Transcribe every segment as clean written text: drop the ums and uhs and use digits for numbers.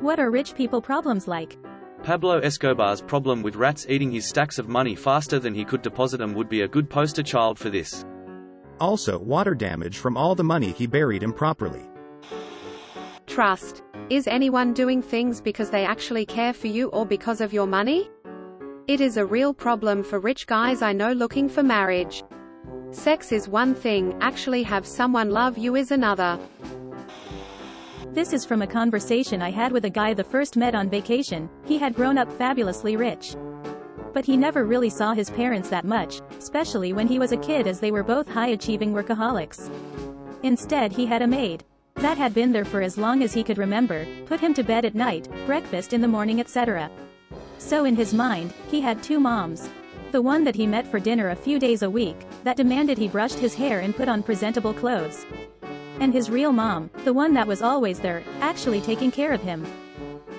What are rich people problems like? Pablo Escobar's problem with rats eating his stacks of money faster than he could deposit them would be a good poster child for this. Also, water damage from all the money he buried improperly. Trust. Is anyone doing things because they actually care for you or because of your money? It is a real problem for rich guys I know looking for marriage. Sex is one thing, actually have someone love you is another. This is from a conversation I had with a guy the first met on vacation. He had grown up fabulously rich. But he never really saw his parents that much, especially when he was a kid, as they were both high-achieving workaholics. Instead, he had a maid that had been there for as long as he could remember, put him to bed at night, breakfast in the morning, etc. So in his mind, he had two moms. The one that he met for dinner a few days a week, that demanded he brushed his hair and put on presentable clothes. And his real mom, the one that was always there, actually taking care of him.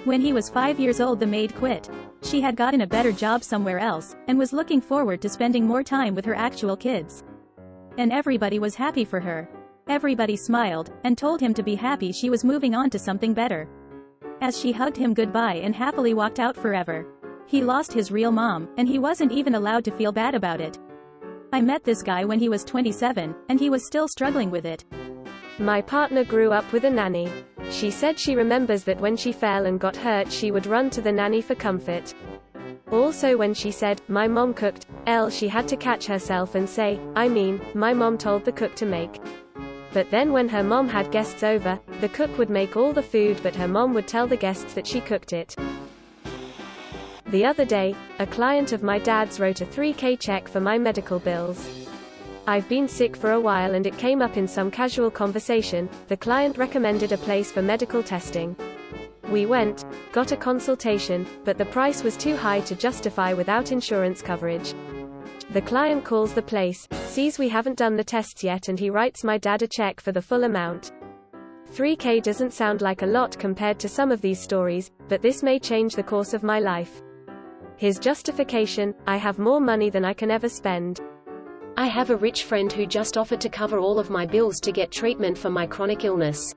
When he was 5 years old, the maid quit. She had gotten a better job somewhere else, and was looking forward to spending more time with her actual kids. And everybody was happy for her. Everybody smiled, and told him to be happy she was moving on to something better. As she hugged him goodbye and happily walked out forever. He lost his real mom, and he wasn't even allowed to feel bad about it. I met this guy when he was 27, and he was still struggling with it. My partner grew up with a nanny. She said she remembers that when she fell and got hurt she would run to the nanny for comfort. Also when she said, "My mom cooked," she had to catch herself and say, "My mom told the cook to make." But then when her mom had guests over, the cook would make all the food but her mom would tell the guests that she cooked it. The other day, a client of my dad's wrote a $3,000 check for my medical bills. I've been sick for a while and it came up in some casual conversation. The client recommended a place for medical testing. We went, got a consultation, but the price was too high to justify without insurance coverage. The client calls the place, sees we haven't done the tests yet, and he writes my dad a check for the full amount. $3,000 doesn't sound like a lot compared to some of these stories, but this may change the course of my life. His justification: I have more money than I can ever spend. I have a rich friend who just offered to cover all of my bills to get treatment for my chronic illness.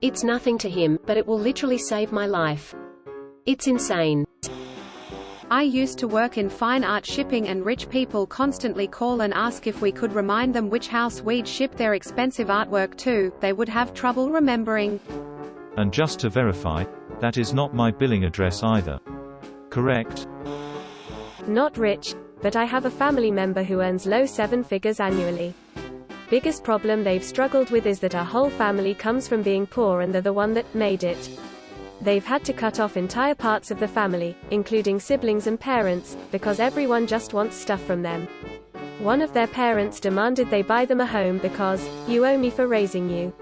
It's nothing to him, but it will literally save my life. It's insane. I used to work in fine art shipping, and rich people constantly call and ask if we could remind them which house we'd ship their expensive artwork to. They would have trouble remembering. And just to verify, that is not my billing address either. Correct? Not rich, but I have a family member who earns low seven figures annually. Biggest problem they've struggled with is that our whole family comes from being poor and they're the one that made it. They've had to cut off entire parts of the family, including siblings and parents, because everyone just wants stuff from them. One of their parents demanded they buy them a home because, "You owe me for raising you."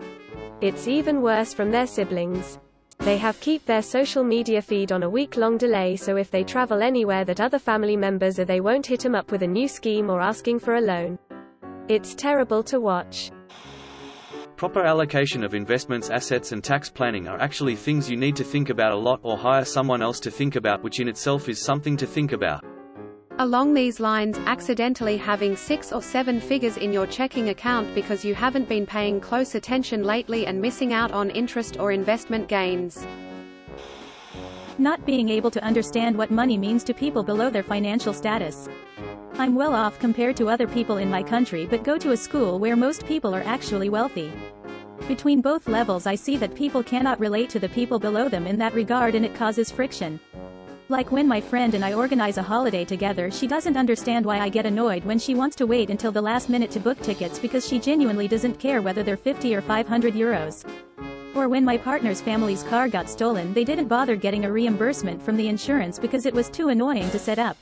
It's even worse from their siblings. They have keep their social media feed on a week-long delay, so if they travel anywhere that other family members are, they won't hit them up with a new scheme or asking for a loan. It's terrible to watch. Proper allocation of investments, assets and tax planning are actually things you need to think about a lot, or hire someone else to think about, which in itself is something to think about. Along these lines, accidentally having 6 or 7 figures in your checking account because you haven't been paying close attention lately and missing out on interest or investment gains. Not being able to understand what money means to people below their financial status. I'm well off compared to other people in my country, but go to a school where most people are actually wealthy. Between both levels, I see that people cannot relate to the people below them in that regard, and it causes friction. Like when my friend and I organize a holiday together, she doesn't understand why I get annoyed when she wants to wait until the last minute to book tickets because she genuinely doesn't care whether they're 50 or 500 euros. Or when my partner's family's car got stolen, they didn't bother getting a reimbursement from the insurance because it was too annoying to set up.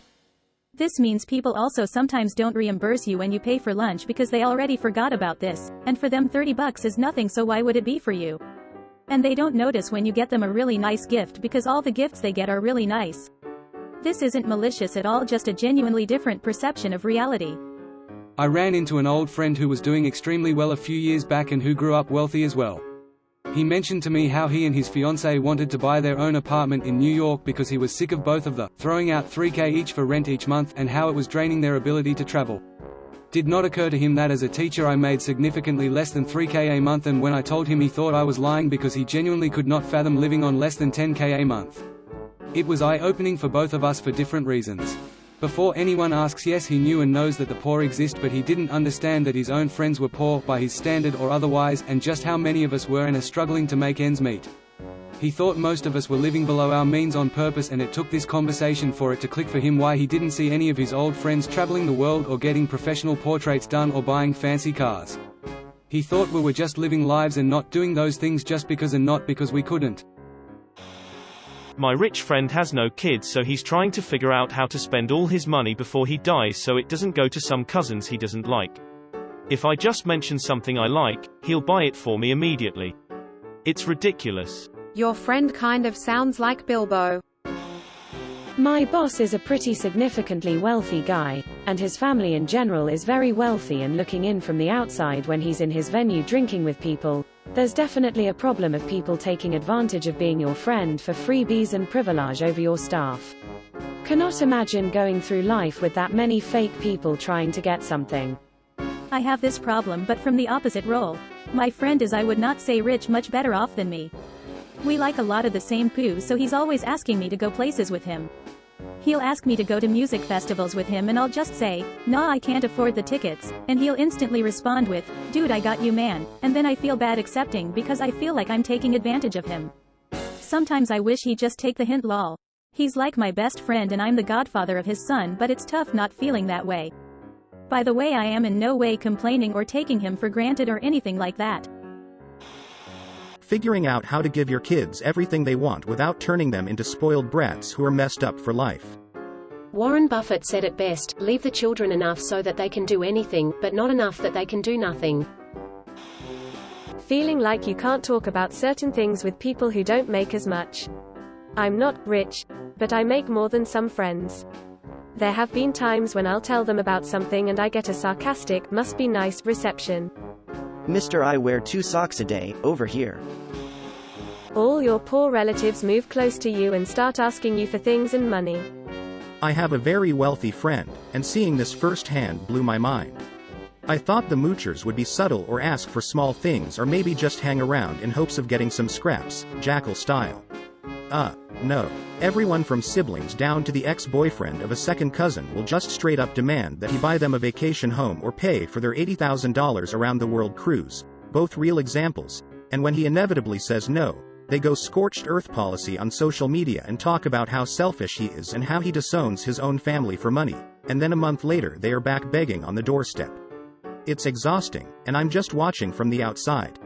This means people also sometimes don't reimburse you when you pay for lunch because they already forgot about this, and for them $30 is nothing, so why would it be for you? And they don't notice when you get them a really nice gift because all the gifts they get are really nice. This isn't malicious at all, just a genuinely different perception of reality. I ran into an old friend who was doing extremely well a few years back and who grew up wealthy as well. He mentioned to me how he and his fiancée wanted to buy their own apartment in New York because he was sick of both of them throwing out $3,000 each for rent each month, and how it was draining their ability to travel. Did not occur to him that as a teacher I made significantly less than $3K a month, and when I told him, he thought I was lying because he genuinely could not fathom living on less than $10K a month. It was eye-opening for both of us for different reasons. Before anyone asks, yes, he knew and knows that the poor exist, but he didn't understand that his own friends were poor, by his standard or otherwise, and just how many of us were and are struggling to make ends meet. He thought most of us were living below our means on purpose, and it took this conversation for it to click for him why he didn't see any of his old friends traveling the world or getting professional portraits done or buying fancy cars. He thought we were just living lives and not doing those things just because, and not because we couldn't. My rich friend has no kids, so he's trying to figure out how to spend all his money before he dies so it doesn't go to some cousins he doesn't like. If I just mention something I like, he'll buy it for me immediately. It's ridiculous. Your friend kind of sounds like Bilbo. My boss is a pretty significantly wealthy guy, and his family in general is very wealthy, and looking in from the outside when he's in his venue drinking with people, there's definitely a problem of people taking advantage of being your friend for freebies and privilege over your staff. Cannot imagine going through life with that many fake people trying to get something. I have this problem, but from the opposite role. My friend is, I would not say rich, much better off than me. We like a lot of the same poo, so he's always asking me to go places with him. He'll ask me to go to music festivals with him, and I'll just say, "Nah, I can't afford the tickets," and he'll instantly respond with, "Dude, I got you, man," and then I feel bad accepting because I feel like I'm taking advantage of him. Sometimes I wish he'd just take the hint, lol. He's like my best friend and I'm the godfather of his son, but it's tough not feeling that way. By the way, I am in no way complaining or taking him for granted or anything like that. Figuring out how to give your kids everything they want without turning them into spoiled brats who are messed up for life. Warren Buffett said it best, leave the children enough so that they can do anything, but not enough that they can do nothing. Feeling like you can't talk about certain things with people who don't make as much. I'm not rich, but I make more than some friends. There have been times when I'll tell them about something and I get a sarcastic, must be nice reception. Mr. I wear 2 socks a day, over here. All your poor relatives move close to you and start asking you for things and money. I have a very wealthy friend, and seeing this firsthand blew my mind. I thought the moochers would be subtle or ask for small things or maybe just hang around in hopes of getting some scraps, jackal style. No. Everyone from siblings down to the ex-boyfriend of a second cousin will just straight up demand that he buy them a vacation home or pay for their $80,000 around the world cruise, both real examples, and when he inevitably says no, they go scorched earth policy on social media and talk about how selfish he is and how he disowns his own family for money, and then a month later they are back begging on the doorstep. It's exhausting, and I'm just watching from the outside.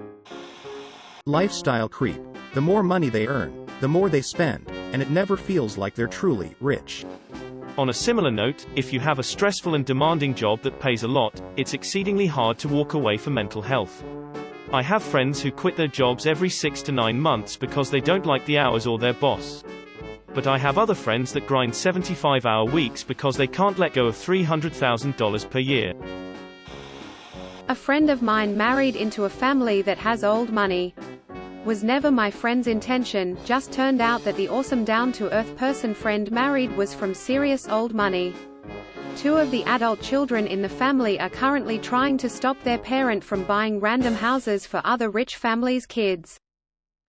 Lifestyle creep. The more money they earn, the more they spend, and it never feels like they're truly rich. On a similar note, if you have a stressful and demanding job that pays a lot, it's exceedingly hard to walk away for mental health. I have friends who quit their jobs every 6 to 9 months because they don't like the hours or their boss. But I have other friends that grind 75-hour weeks because they can't let go of $300,000 per year. A friend of mine married into a family that has old money. Was never my friend's intention, just turned out that the awesome down-to-earth person friend married was from serious old money. 2 of the adult children in the family are currently trying to stop their parent from buying random houses for other rich families' kids.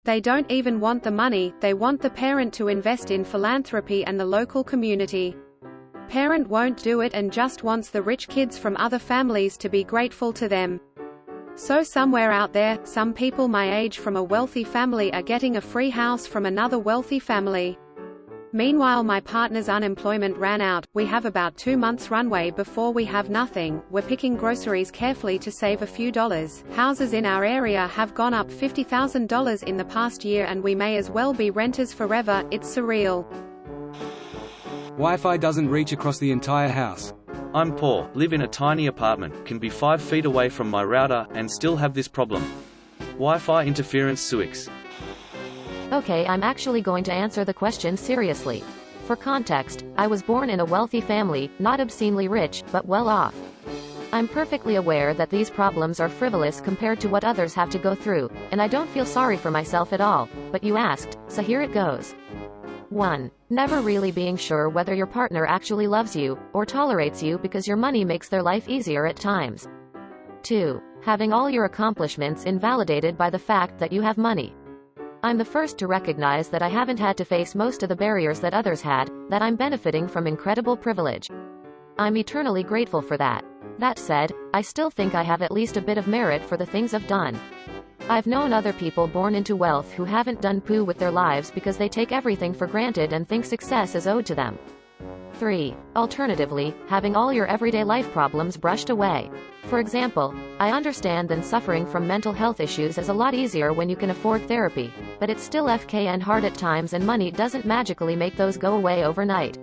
They don't even want the money, they want the parent to invest in philanthropy and the local community. Parent won't do it and just wants the rich kids from other families to be grateful to them. So somewhere out there, some people my age from a wealthy family are getting a free house from another wealthy family. Meanwhile, my partner's unemployment ran out, we have about 2 months runway before we have nothing, we're picking groceries carefully to save a few dollars. Houses in our area have gone up $50,000 in the past year and we may as well be renters forever, it's surreal. Wi-Fi doesn't reach across the entire house. I'm poor, live in a tiny apartment, can be 5 feet away from my router, and still have this problem. Wi-Fi interference sucks. Okay, I'm actually going to answer the question seriously. For context, I was born in a wealthy family, not obscenely rich, but well off. I'm perfectly aware that these problems are frivolous compared to what others have to go through, and I don't feel sorry for myself at all, but you asked, so here it goes. 1. Never really being sure whether your partner actually loves you, or tolerates you because your money makes their life easier at times. 2. Having all your accomplishments invalidated by the fact that you have money. I'm the first to recognize that I haven't had to face most of the barriers that others had, that I'm benefiting from incredible privilege. I'm eternally grateful for that. That said, I still think I have at least a bit of merit for the things I've done. I've known other people born into wealth who haven't done poo with their lives because they take everything for granted and think success is owed to them. 3. Alternatively, having all your everyday life problems brushed away. For example, I understand that suffering from mental health issues is a lot easier when you can afford therapy, but it's still FKN hard at times and money doesn't magically make those go away overnight.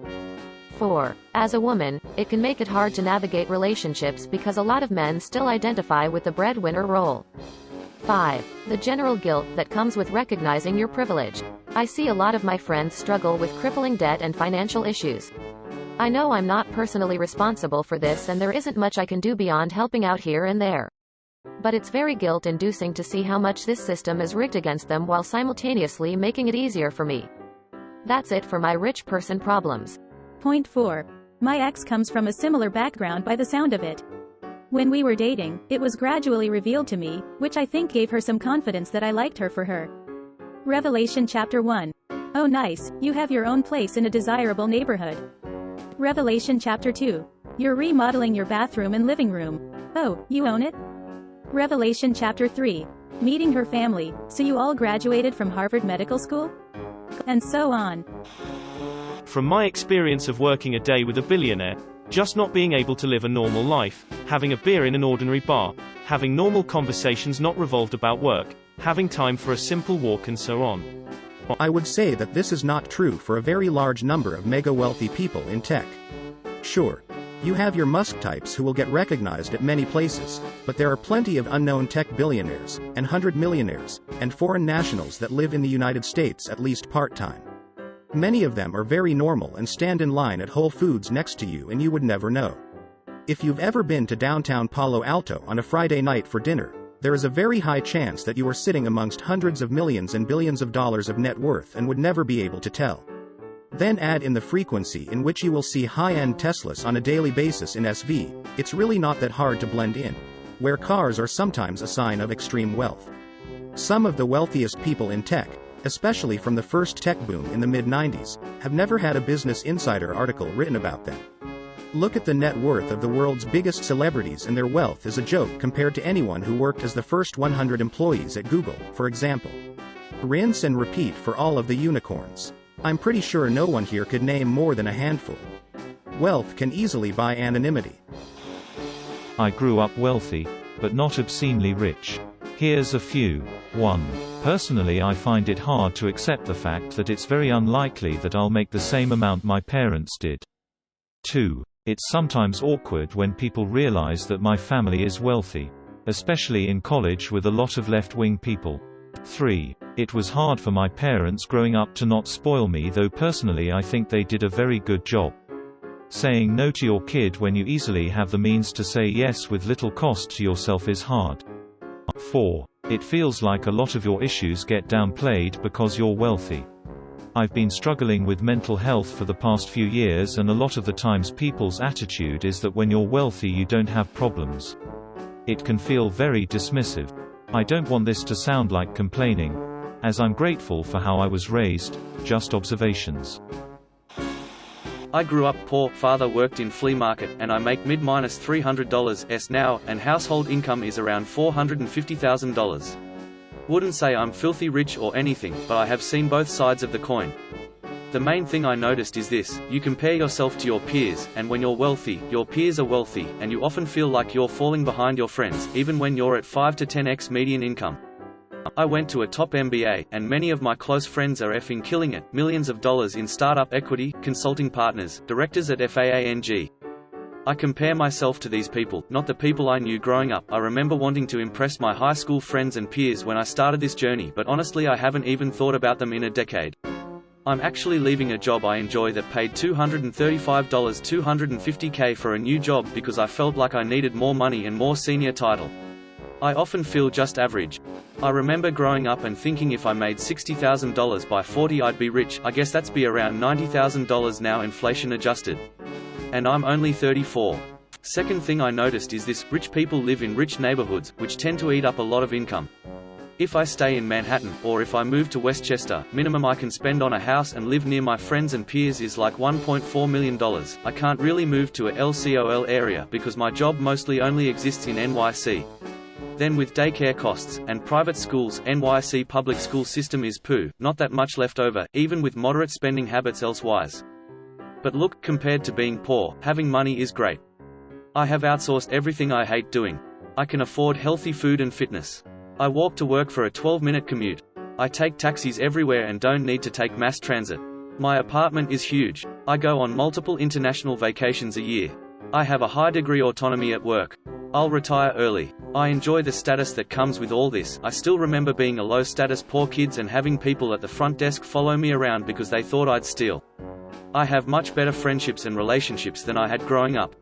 4. As a woman, it can make it hard to navigate relationships because a lot of men still identify with the breadwinner role. 5. The general guilt that comes with recognizing your privilege. I see a lot of my friends struggle with crippling debt and financial issues. I know I'm not personally responsible for this and there isn't much I can do beyond helping out here and there. But it's very guilt-inducing to see how much this system is rigged against them while simultaneously making it easier for me. That's it for my rich person problems. Point 4. My ex comes from a similar background by the sound of it. When we were dating, it was gradually revealed to me, which I think gave her some confidence that I liked her for her. Revelation chapter 1. Oh nice, you have your own place in a desirable neighborhood. Revelation chapter 2. You're remodeling your bathroom and living room. Oh, you own it? Revelation chapter 3. Meeting her family, so you all graduated from Harvard Medical School? And so on. From my experience of working a day with a billionaire, just not being able to live a normal life, having a beer in an ordinary bar, having normal conversations not revolved about work, having time for a simple walk and so on. I would say that this is not true for a very large number of mega-wealthy people in tech. Sure, you have your Musk types who will get recognized at many places, but there are plenty of unknown tech billionaires, and 100 millionaires, and foreign nationals that live in the United States at least part-time. Many of them are very normal and stand in line at Whole Foods next to you and you would never know. If you've ever been to downtown Palo Alto on a Friday night for dinner, there is a very high chance that you are sitting amongst hundreds of millions and billions of dollars of net worth and would never be able to tell. Then add in the frequency in which you will see high-end Teslas on a daily basis in SV, it's really not that hard to blend in, where cars are sometimes a sign of extreme wealth. Some of the wealthiest people in tech, especially from the first tech boom in the mid-90s, have never had a Business Insider article written about them. Look at the net worth of the world's biggest celebrities and their wealth is a joke compared to anyone who worked as the first 100 employees at Google, for example. Rinse and repeat for all of the unicorns. I'm pretty sure no one here could name more than a handful. Wealth can easily buy anonymity. I grew up wealthy, but not obscenely rich. Here's a few. 1. Personally, I find it hard to accept the fact that it's very unlikely that I'll make the same amount my parents did. 2. It's sometimes awkward when people realize that my family is wealthy, especially in college with a lot of left-wing people. 3. It was hard for my parents growing up to not spoil me, though personally I think they did a very good job. Saying no to your kid when you easily have the means to say yes with little cost to yourself is hard. 4. It feels like a lot of your issues get downplayed because you're wealthy. I've been struggling with mental health for the past few years, and a lot of the times people's attitude is that when you're wealthy you don't have problems. It can feel very dismissive. I don't want this to sound like complaining, as I'm grateful for how I was raised, just observations. I grew up poor, father worked in flea market, and I make mid-$300 now, and household income is around $450,000. Wouldn't say I'm filthy rich or anything, but I have seen both sides of the coin. The main thing I noticed is this: you compare yourself to your peers, and when you're wealthy, your peers are wealthy, and you often feel like you're falling behind your friends, even when you're at 5 to 10x median income. I went to a top MBA, and many of my close friends are effing killing it, millions of dollars in startup equity, consulting partners, directors at FAANG. I compare myself to these people, not the people I knew growing up. I remember wanting to impress my high school friends and peers when I started this journey, but honestly I haven't even thought about them in a decade. I'm actually leaving a job I enjoy that paid $235 $250K for a new job because I felt like I needed more money and more senior title. I often feel just average. I remember growing up and thinking if I made $60,000 by 40 I'd be rich. I guess that's be around $90,000 now, inflation adjusted. And I'm only 34. Second thing I noticed is this: rich people live in rich neighborhoods, which tend to eat up a lot of income. If I stay in Manhattan, or if I move to Westchester, minimum I can spend on a house and live near my friends and peers is like $1.4 million. I can't really move to a LCOL area because my job mostly only exists in NYC. Then with daycare costs, and private schools, NYC public school system is poo, not that much left over, even with moderate spending habits elsewise. But look, compared to being poor, having money is great. I have outsourced everything I hate doing. I can afford healthy food and fitness. I walk to work for a 12-minute commute. I take taxis everywhere and don't need to take mass transit. My apartment is huge. I go on multiple international vacations a year. I have a high degree autonomy at work. I'll retire early. I enjoy the status that comes with all this. I still remember being a low-status poor kid and having people at the front desk follow me around because they thought I'd steal. I have much better friendships and relationships than I had growing up.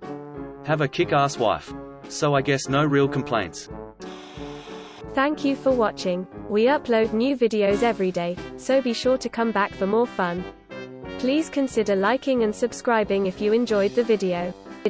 Have a kick-ass wife. So I guess no real complaints. Thank you for watching. We upload new videos every day, so be sure to come back for more fun. Please consider liking and subscribing if you enjoyed the video.